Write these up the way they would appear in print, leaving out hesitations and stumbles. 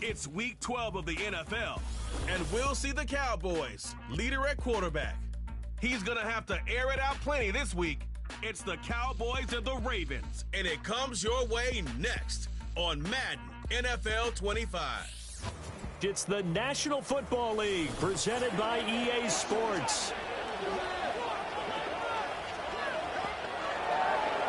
It's Week 12 of the NFL, and we'll see the Cowboys, leader at quarterback. He's going to have to air it out plenty this week. It's the Cowboys and the Ravens, and it comes your way next on Madden NFL 25. It's the National Football League, presented by EA Sports.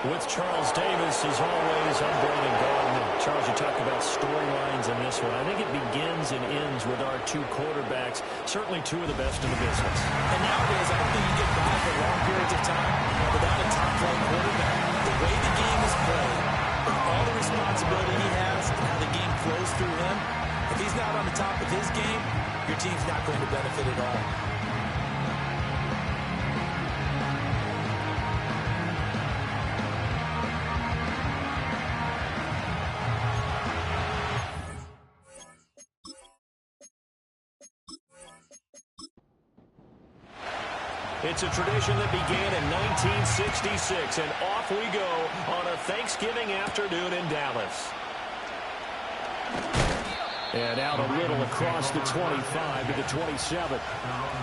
With Charles Davis, as always, I'm Brandon Gardner. Charles, you talked about storylines in this one. I think it begins and ends with our two quarterbacks, certainly two of the best in the business. And nowadays, I don't think you get by for long periods of time without a top-flight quarterback. The way the game is played, with all the responsibility he has and how the game flows through him, if he's not on the top of his game, your team's not going to benefit at all. It's a tradition that began in 1966, and off we go on a Thanksgiving afternoon in Dallas. And out a little across the 25 to the 27.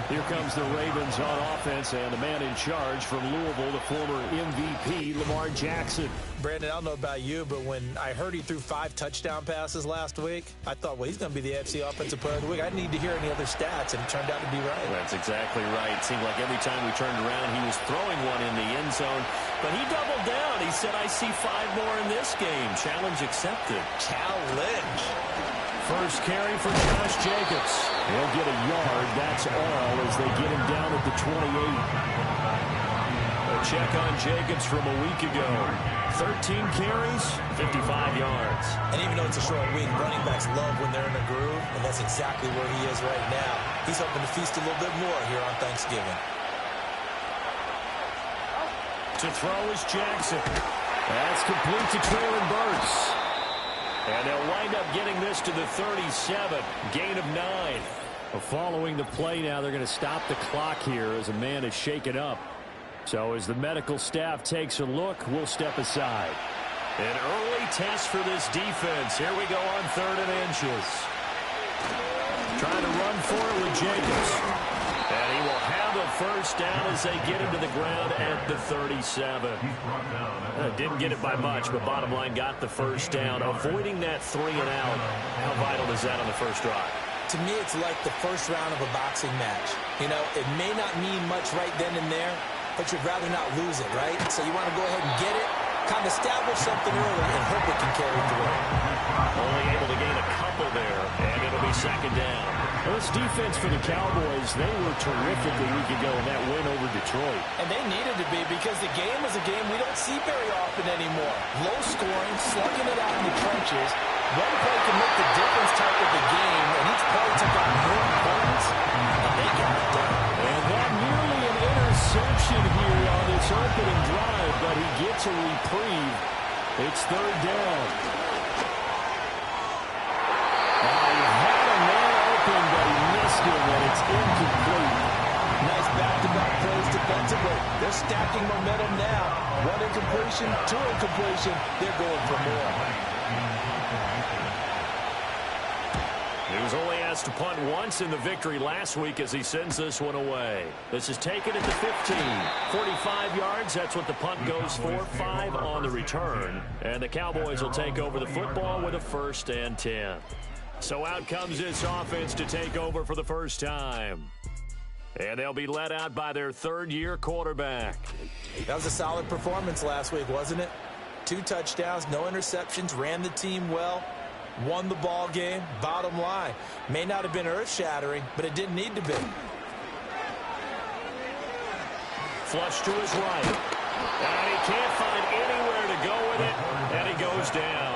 Here comes the Ravens on offense, and the man in charge from Louisville, the former MVP, Lamar Jackson. Brandon, I don't know about you, but when I heard he threw 5 touchdown passes last week, I thought, well, he's going to be the AFC Offensive Player of the Week. I didn't need to hear any other stats, and it turned out to be right. That's exactly right. It seemed like every time we turned around, he was throwing one in the end zone. But he doubled down. He said, I see 5 more in this game. Challenge accepted. Challenge. First carry for Josh Jacobs. He'll get a yard, that's all, as they get him down at the 28. A check on Jacobs from a week ago. 13 carries, 55 yards. And even though it's a short week, running backs love when they're in a groove, and that's exactly where he is right now. He's hoping to feast a little bit more here on Thanksgiving. To throw is Jackson. That's complete to Traylon Burks. And they'll wind up getting this to the 37, gain of 9. Following the play now, they're going to stop the clock here as a man is shaken up. So as the medical staff takes a look, we'll step aside. An early test for this defense. Here we go on 3rd and inches. Trying to run for it with Jacobs. And he will have a first down as they get him to the ground at the 37. Didn't get it by much, but bottom line got the first down. Avoiding that 3 and out. How vital is that on the first drive? To me, it's like the first round of a boxing match. You know, it may not mean much right then and there, but you'd rather not lose it, right? So you want to go ahead and get it, kind of establish something early, and hope it can carry through. Only able to gain a couple there, and it'll be 2nd down. Well, this defense for the Cowboys, they were terrific a week ago in that win over Detroit. And they needed to be because the game was a game we don't see very often anymore. Low scoring, slugging it out in the trenches. One play can make the difference type of the game, and each play took out more points, and they got it done. And that nearly an interception here on this opening drive, but he gets a reprieve. It's 3rd down. But he missed him, and it's incomplete. Nice back-to-back plays defensively. They're stacking momentum now. 1 incompletion, 2 incompletion. They're going for more. He was only asked to punt once in the victory last week as he sends this one away. This is taken at the 15. 45 yards, that's what the punt goes for. 5 on the return. And the Cowboys will take over the football with a 1st and 10. So out comes this offense to take over for the first time. And they'll be led out by their 3rd-year quarterback. That was a solid performance last week, wasn't it? 2 touchdowns, no interceptions, ran the team well, won the ball game. Bottom line, may not have been earth-shattering, but it didn't need to be. Flush to his right. And he can't find anywhere to go with it, and he goes down.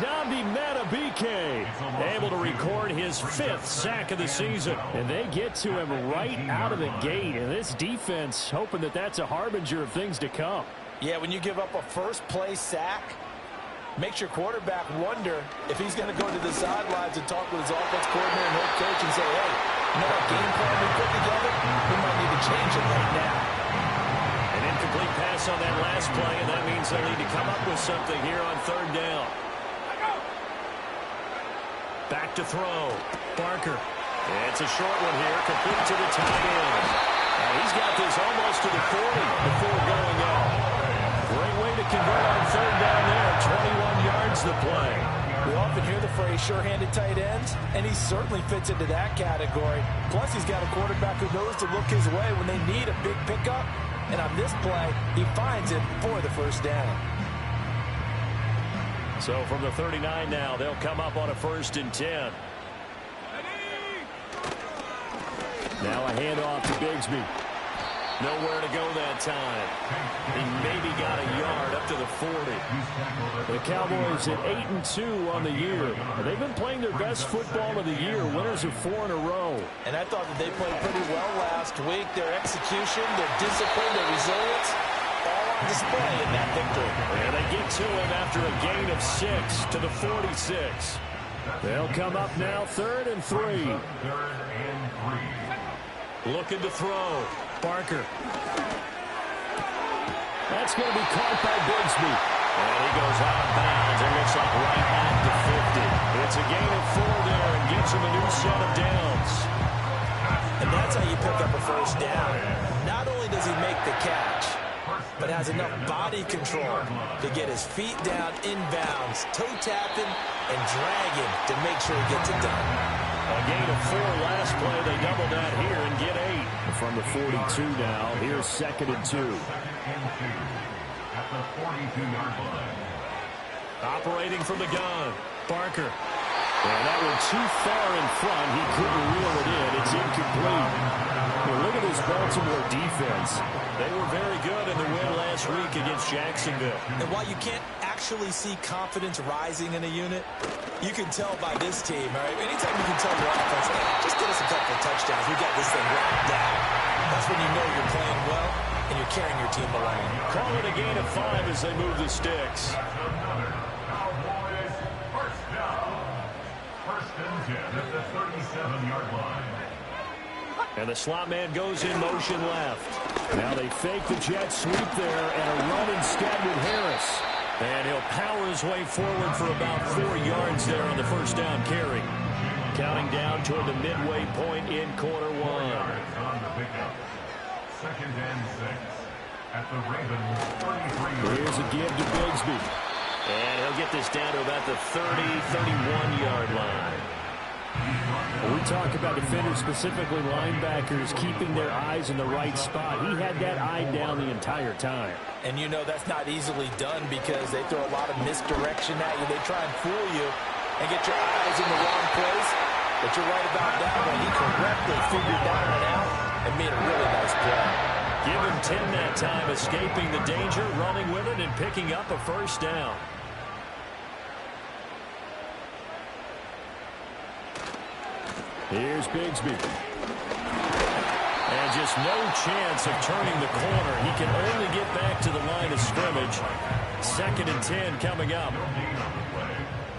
Nabi Matabike able to record his 5th sack of the season. And they get to him right out of the gate. And this defense hoping that that's a harbinger of things to come. Yeah, when you give up a first-play sack, makes your quarterback wonder if he's going to go to the sidelines and talk with his offense coordinator and head coach and say, hey, you know that game plan we put together? We might need to change it right now. An incomplete pass on that last play, and that means they'll need to come up with something here on 3rd down. Back to throw. Barker. It's a short one here, complete to the tight end. He's got this almost to the 40 before going out. Great way to convert on third down there. 21 yards to play. We often hear the phrase sure-handed tight ends, and he certainly fits into that category. Plus, he's got a quarterback who knows to look his way when they need a big pickup. And on this play, he finds it for the first down. So from the 39 now, they'll come up on a 1st and 10. Now a handoff to Bigsby. Nowhere to go that time. He maybe got a yard up to the 40. The Cowboys at 8-2 on the year. They've been playing their best football of the year. Winners of 4 in a row. And I thought that they played pretty well last week. Their execution, their discipline, their resilience, all on display in that victory. And they get to him after a gain of 6 to the 46. They'll come up now 3rd and 3. Looking to throw. Barker. That's going to be caught by Bigsby. And he goes out of bounds. It looks like right at the 50. It's a gain of 4 there and gives him a new set of downs. And that's how you pick up a first down. Not only does he make the catch, but has enough body control to get his feet down inbounds, toe tapping, and dragging to make sure he gets it done. A gain of 4 last play. They double that here and get 8. From the 42 now, here's 2nd and 2. Operating from the gun, Barker. And that one too far in front. He couldn't reel it in. It's incomplete. Well, look at this Baltimore defense. They were very good in the win last week against Jacksonville. And while you can't actually see confidence rising in a unit, you can tell by this team, all right? Anytime you can tell your offense, hey, just get us a couple of touchdowns. We got this thing wrapped down. That's when you know you're playing well and you're carrying your team along. Call it a gain of 5 as they move the sticks. And the slot man goes in motion left. Now they fake the jet sweep there and a run instead with Harris. And he'll power his way forward for about 4 yards there on the first down carry. Counting down toward the midway point in quarter 1. 2nd and 6 at the Ravens 33. Here's a give to Bigsby. And he'll get this down to about the 31-yard line. We talk about defenders, specifically linebackers, keeping their eyes in the right spot. He had that eye down the entire time. And you know that's not easily done because they throw a lot of misdirection at you. They try and fool you and get your eyes in the wrong place. But you're right about that one. He correctly figured that one out and made a really nice play. Give him 10 that time, escaping the danger, running with it, and picking up a first down. Here's Bigsby. And just no chance of turning the corner. He can only get back to the line of scrimmage. 2nd and 10 coming up.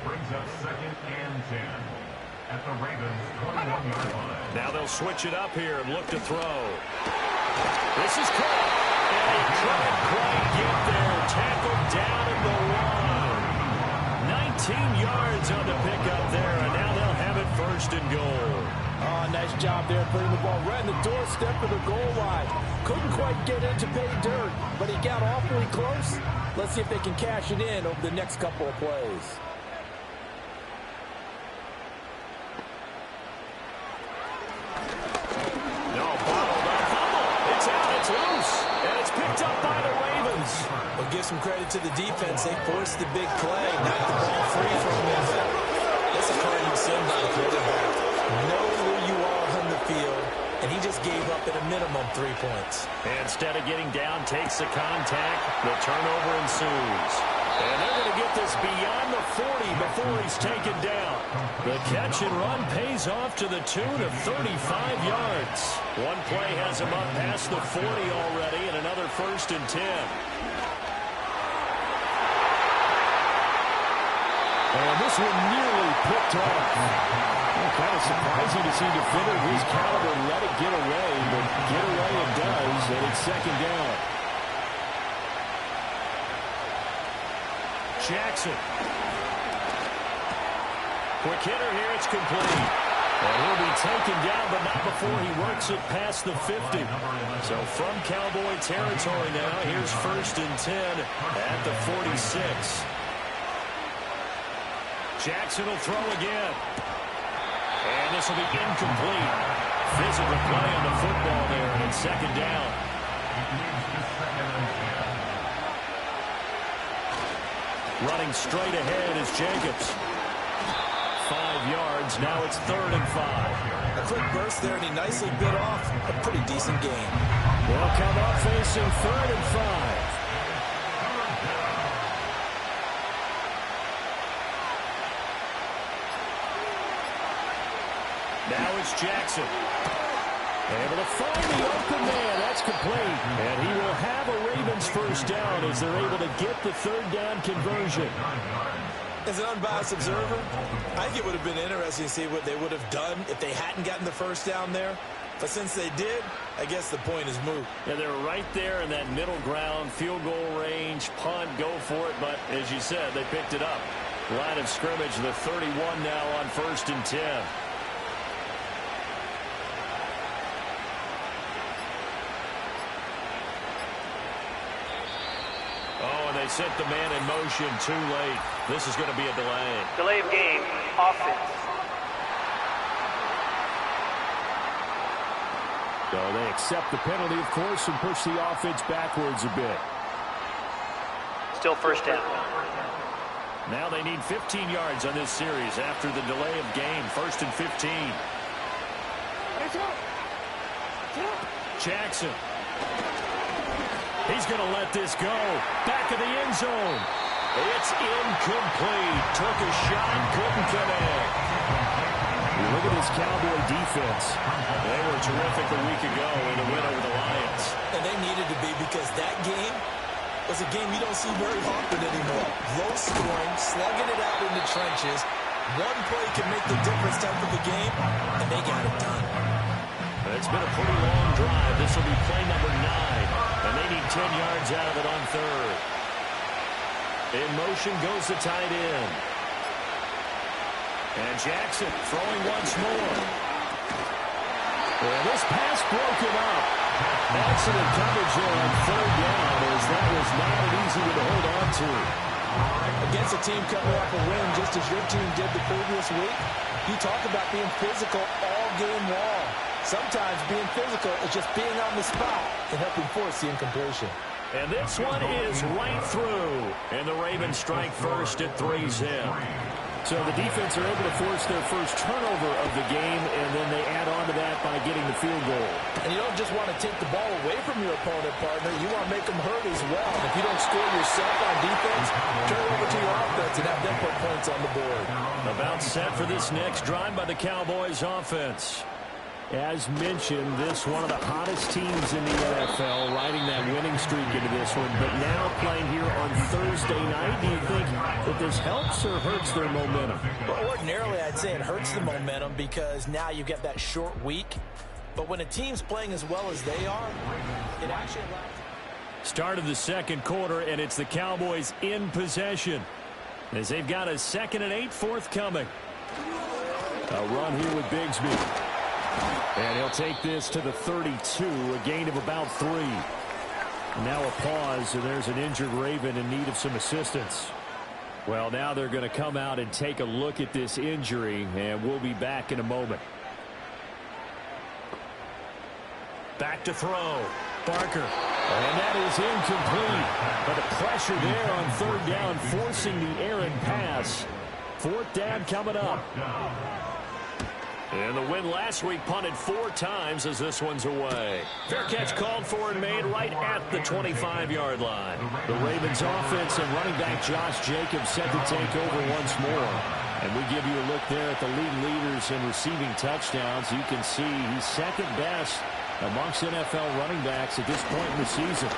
Brings up 2nd and 10 at the Ravens 21-yard line. Now they'll switch it up here and look to throw. This is caught. And he couldn't quite get there. Tackled down at the 1. 19 yards on the pickup there, and now they'll have it 1st and goal. Oh, nice job there putting the ball right in the doorstep of the goal line. Couldn't quite get in to pay dirt, but he got awfully close. Let's see if they can cash it in over the next couple of plays. No, bottled up fumble. It's out, it's loose, and it's picked up by the Ravens. Well, give some credit to the defense. They forced the big play, knocked the ball free from them. That's a cardinal sin by the quarterback. Know where you are on the field, and he just gave up at a minimum 3 points. Instead of getting down, takes the contact. The turnover ensues. And they're going to get this beyond the 40 before he's taken down. The catch and run pays off to the tune of 35 yards. One play has him up past the 40 already, and another 1st and 10. And this one nearly picked off. Well, kind of surprising to see a defender of his caliber let it get away, but get away it does, and it's 2nd down. Jackson. Quick hitter here, it's complete. And he'll be taken down, but not before he works it past the 50. So from Cowboy territory now, here's 1st and 10 at the 46. Jackson will throw again. And this will be incomplete. Physical play on the football there, and it's 2nd down. Running straight ahead is Jacobs. 5 yards. Now it's 3rd and 5. A quick burst there, and he nicely bit off a pretty decent game. They'll come up facing 3rd and 5. Now it's Jackson. Able to find the open man. That's complete. And he will have a Ravens 1st down as they're able to get the 3rd down conversion. As an unbiased observer, I think it would have been interesting to see what they would have done if they hadn't gotten the 1st down there. But since they did, I guess the point is moot. Yeah, they're right there in that middle ground, field goal range, punt, go for it. But as you said, they picked it up. Line of scrimmage, the 31 now on 1st and 10. They set the man in motion too late. This is going to be a delay. Delay of game, offense. So they accept the penalty, of course, and push the offense backwards a bit. Still 1st down. Now they need 15 yards on this series after the delay of game. 1st and 15. Jackson. He's going to let this go. Back of the end zone. It's incomplete. Took a shot, couldn't connect. Look at this Cowboy defense. They were terrific a week ago in the win over the Lions. And they needed to be, because that game was a game you don't see very often anymore. Low scoring, slugging it out in the trenches. One play can make the difference type of a game, and they got it done. It's been a pretty long drive. This will be play number 9. And they need 10 yards out of it on 3rd. In motion goes the tight end. And Jackson throwing once more. And this pass broken up. Excellent coverage there on 3rd down, as that was not an easy one to hold on to. Against a team coming off a win, just as your team did the previous week, you talk about being physical all game long. Sometimes being physical is just being on the spot and helping force the incompletion. And this one is right through. And the Ravens strike first at 3-zip. So the defense are able to force their first turnover of the game, and then they add on to that by getting the field goal. And you don't just want to take the ball away from your opponent, partner. You want to make them hurt as well. If you don't score yourself on defense, turn it over to your offense and have them put points on the board. About set for this next drive by the Cowboys offense. As mentioned, this one of the hottest teams in the NFL, riding that winning streak into this one, but now playing here on Thursday night. Do you think that this helps or hurts their momentum? Well, ordinarily, I'd say it hurts the momentum because now you get that short week. But when a team's playing as well as they are, it actually allows... Start of the 2nd quarter, and it's the Cowboys in possession, as they've got a 2nd and 8 forthcoming. A run here with Bigsby. And he'll take this to the 32, a gain of about 3. Now a pause, and there's an injured Raven in need of some assistance. Well, now they're going to come out and take a look at this injury, and we'll be back in a moment. Back to throw. Barker. And that is incomplete. But the pressure there on 3rd down, forcing the errant pass. 4th down coming up. And the win last week punted 4 times as this one's away. Fair catch called for and made right at the 25-yard line. The Ravens offense and running back Josh Jacobs set to take over once more. And we give you a look there at the league leaders in receiving touchdowns. You can see he's 2nd best amongst NFL running backs at this point in the season.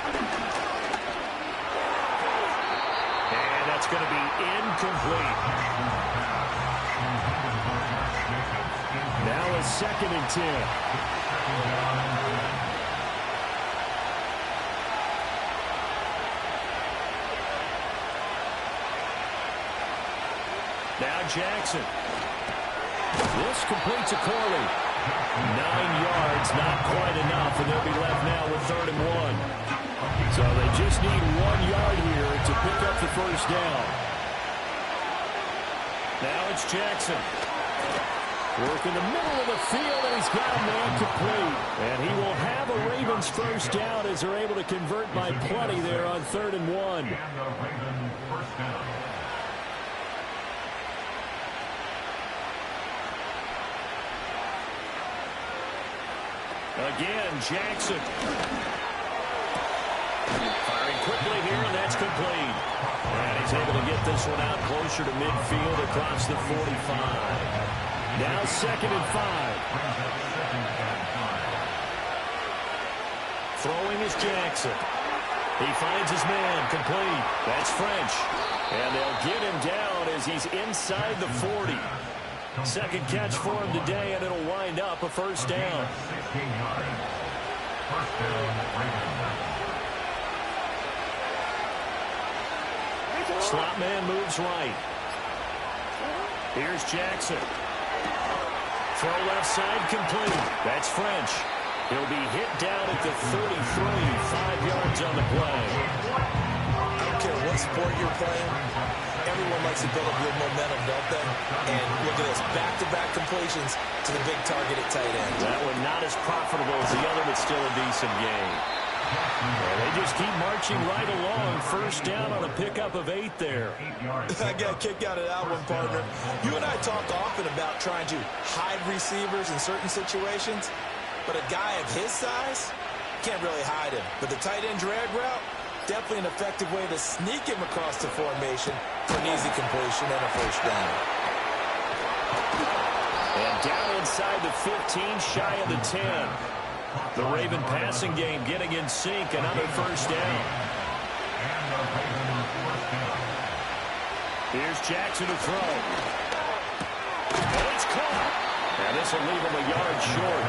And that's going to be incomplete. Now a 2nd and 10. Now Jackson. This complete to Corley. 9 yards, not quite enough, and they'll be left now with 3rd and 1. So they just need 1 yard here to pick up the first down. Now it's Jackson. Work in the middle of the field, and he's got a man complete. And he will have a Ravens first down as they're able to convert by plenty there on 3rd and 1. Again, Jackson. Firing quickly here, and that's complete. And he's able to get this one out closer to midfield across the 45. Now 2nd and 5. Throwing is Jackson. He finds his man, complete. That's French. And they'll get him down as he's inside the 40. Second catch for him today, and it'll wind up a first down. Slot man moves right. Here's Jackson. Throw left side complete. That's French. He'll be hit down at the 33, 5 yards on the play. I don't care what sport you're playing. Everyone likes to build up your momentum, don't they? And look at this, back-to-back completions to the big target at tight end. That one not as profitable as the other, but still a decent game. And they just keep marching right along. First down on a pickup of 8 there. I got a kick out of that one, partner. You and I talk often about trying to hide receivers in certain situations, but a guy of his size can't really hide him. But the tight end drag route, definitely an effective way to sneak him across the formation for an easy completion and a first down. And down inside the 15, shy of the 10. The Raven passing game getting in sync. Another first down. Here's Jackson to throw. And it's caught. And this will leave him a yard short.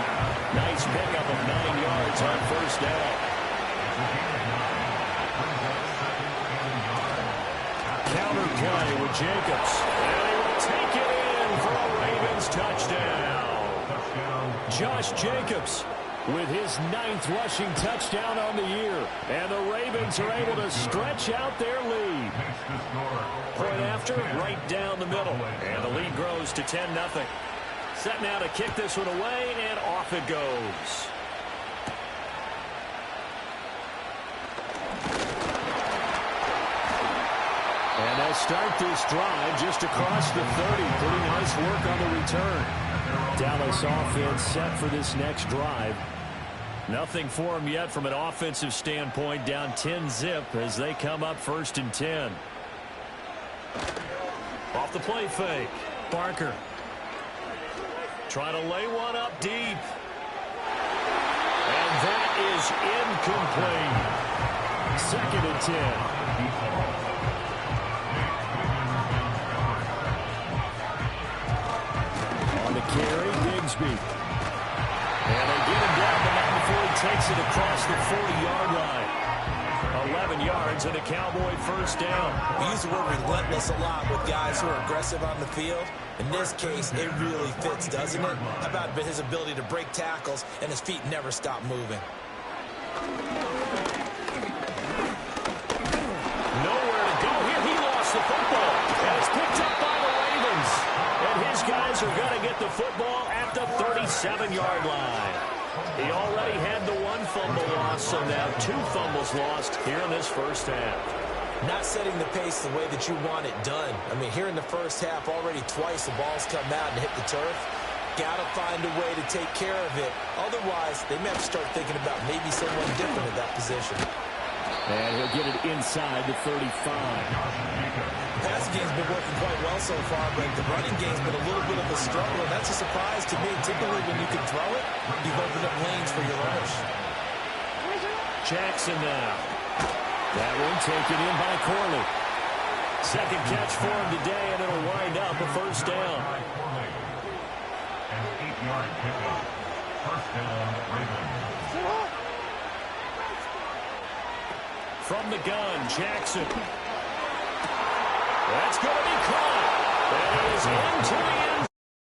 Nice pickup of 9 yards on first down. Counter play with Jacobs. And he will take it in for a Ravens touchdown. Josh Jacobs with his 9th rushing touchdown on the year. And the Ravens are able to stretch out their lead. Point after, right down the middle. And the lead grows to 10-0. Set now to kick this one away, and off it goes. And they'll start this drive just across the 30. Pretty nice work on the return. Dallas offense set for this next drive. Nothing for them yet from an offensive standpoint. Down 10-zip as they come up 1st and 10. Off the play fake. Barker. Trying to lay one up deep. And that is incomplete. 2nd and 10. On the carry, Bigsby. And they get him down, but not before he takes it across the 40-yard line. 11 yards and a Cowboy first down. We use the word relentless a lot with guys who are aggressive on the field. In this case, it really fits, doesn't it? How about his ability to break tackles and his feet never stop moving? Nowhere to go here. He lost the football. And it's picked up by the Ravens. And his guys are going to get the football at the 37-yard line. He already had the 1 fumble loss, so now 2 fumbles lost here in this first half. Not setting the pace the way that you want it done. I mean, here in the first half, already twice the ball's come out and hit the turf. Got to find a way to take care of it. Otherwise, they may have to start thinking about maybe someone different at that position. And he'll get it inside the 35. Passing game's been working quite well so far, but the running game's been a little bit of a struggle, and that's a surprise to me. Typically, when you can throw it, you've opened up lanes for your runners. Jackson now. That one taken in by Corley. Second catch for him today, and it'll wind up a first down. An 8-yard pickup. First down, Ravens. From the gun, Jackson. That's going to be caught. That is into the